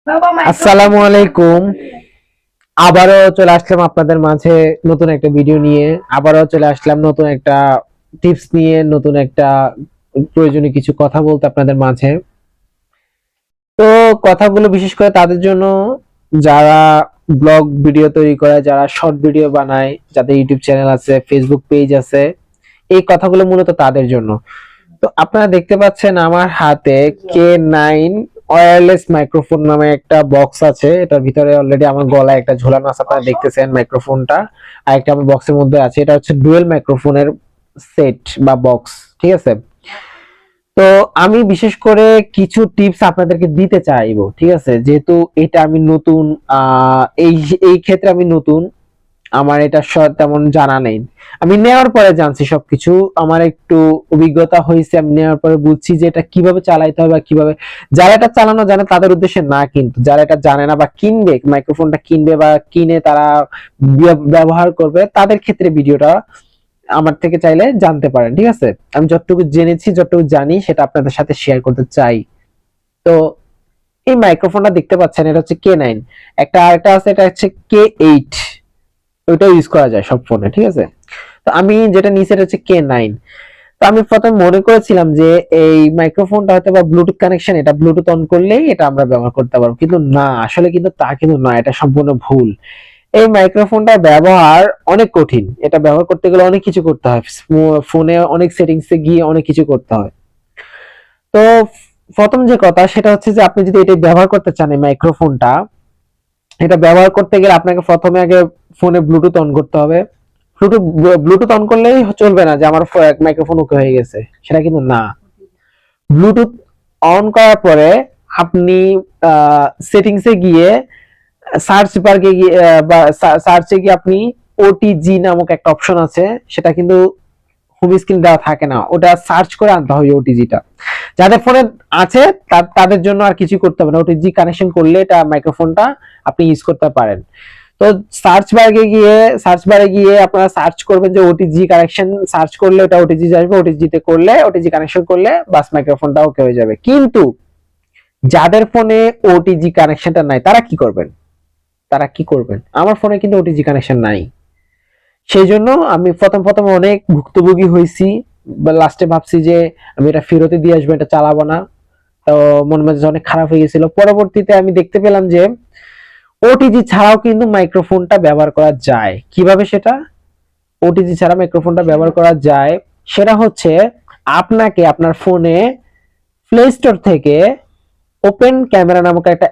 আসসালামু আলাইকুম। আবারও চলে আসলাম আপনাদের মাঝে নতুন একটা ভিডিও নিয়ে। আবারও চলে আসলাম নতুন একটা টিপস নিয়ে, নতুন একটা প্রয়োজনীয় কিছু কথা বলতে আপনাদের মাঝে। তো কথাগুলো বিশেষ করে তাদের জন্য যারা ব্লগ ভিডিও তৈরি করে, যারা শর্ট ভিডিও বানায়, যাদের ইউটিউব চ্যানেল আছে, ফেসবুক পেজ আছে। এই কথাগুলো মূলত তাদের জন্য। তো আপনারা দেখতে পাচ্ছেন আমার হাতে K9 ওয়্যারলেস মাইক্রোফোন নামে একটা বক্স আছে। এটার ভিতরে অলরেডি আমার গলায় একটা ঝোলানো আছে, আপনারা দেখতেছেন মাইক্রোফোনটা। আর একটা আমার বক্সের মধ্যে আছে, এটা হচ্ছে ডুয়েল মাইক্রোফোনের সেট বা বক্স, ঠিক আছে। তো আমি বিশেষ করে কিছু টিপস আপনাদেরকে দিতে চাইবো, ঠিক আছে, যেহেতু এটা আমি নতুন। এই এই ক্ষেত্রে আমি নতুন, আমার এটা তেমন জানা নেই। আমি নেওয়ার পরে জানছি সবকিছু, আমার একটু অভিজ্ঞতা হয়েছে, আমি নেওয়ার পরে বুঝছি যে এটা কিভাবে চালাইতে হবে বা কিভাবে। যারা এটা চালানো জানে তাদের উদ্দেশ্যে না, কিন্তু যারা এটা জানে না বা কিনবে, মাইক্রোফোনটা কিনবে বা কিনে তারা ব্যবহার করবে, তাদের ক্ষেত্রে ভিডিওটা আমার থেকে চাইলে জানতে পারেন, ঠিক আছে। আমি যতটুকু জেনেছি, যতটুকু জানি, সেটা আপনাদের সাথে শেয়ার করতে চাই। তো এই মাইক্রোফোনটা দেখতে পাচ্ছেন, এটা হচ্ছে K9। একটা আরেকটা আছে, এটা হচ্ছে K8। ওইটাও ইউজ করা যায় সব ফোনে, ঠিক আছে। তো আমি যেটা নিয়েছি এটা হচ্ছে K9। তো আমি প্রথমে মনে করেছিলাম যে এই মাইক্রোফোনটা হয়তো বা ব্লুটুথ কানেকশন, এটা ব্লুটুথ অন করলেই এটা আমরা ব্যবহার করতে পারবো, কিন্তু না, আসলে কিন্তু তা কিন্তু না, এটা সম্পূর্ণ ভুল। এই মাইক্রোফোনটা ব্যবহার অনেক কঠিন, এটা ব্যবহার করতে গেলে অনেক কিছু করতে হয়, ফোনে অনেক সেটিংসে গিয়ে অনেক কিছু করতে হয়। তো প্রথম যে কথা সেটা হচ্ছে যে আপনি যদি এটা ব্যবহার করতে চান, এই মাইক্রোফোনটা, এটা ব্যবহার করতে গেলে আপনাকে প্রথমে আগে ফোনে ব্লুটুথ অন করতে হবে। ব্লুটুথ ব্লুটুথ অন করলেই চলবে না যে আমার মাইক্রোফোন ওকে হয়ে গেছে, সেটা কিন্তু না। ব্লুটুথ অন করার পরে আপনি সেটিংসে গিয়ে সার্চ বারে গিয়ে বা সার্চে গিয়ে আপনি ওটিজি নামক একটা অপশন আছে, সেটা কিন্তু হোম স্ক্রিন দেওয়া থাকে না, ওটা সার্চ করে আনতে হবে ওটিজিটা। যাদের ফোনে আছে তাদের জন্য আর কিছু করতে হবে না, ওটিজি কানেকশন করলে এটা মাইক্রোফোনটা আপনি ইউজ করতে পারেন। তো সার্চ বারে গিয়ে আপনারা সার্চ করবেন যে ওটিজি কানেকশন, সার্চ করলে ওটা ওটিজি আসবে, ওটিজি তে করলে, ওটিজি কানেকশন করলে বাস মাইক্রোফোনটা ওকে হয়ে যাবে। কিন্তু যাদের ফোনে ওটিজি কানেকশনটা নাই তারা কি করবেন? আমার ফোনে কিন্তু ওটিজি কানেকশন নাই, সেই জন্য আমি প্রথম প্রথম অনেক ভুক্তভোগী হয়েছি। লাস্টে ভাবছি যে আমি এটা ফেরতে দিয়ে আসবো, এটা চালাবো না। তো মন মেজাজ অনেক খারাপ হয়ে গেছিল। পরবর্তীতে আমি দেখতে পেলাম যে ওটিজি ছাড়াও কিন্তু মাইক্রোফোনটা ব্যবহার করা যায়। কিভাবে সেটা? ওটিজি ছাড়া মাইক্রোফোনটা ব্যবহার করা যায়, সেটা হচ্ছে আপনাকে আপনার ফোনে প্লে স্টোর থেকে ওপেন ক্যামেরা নামক একটা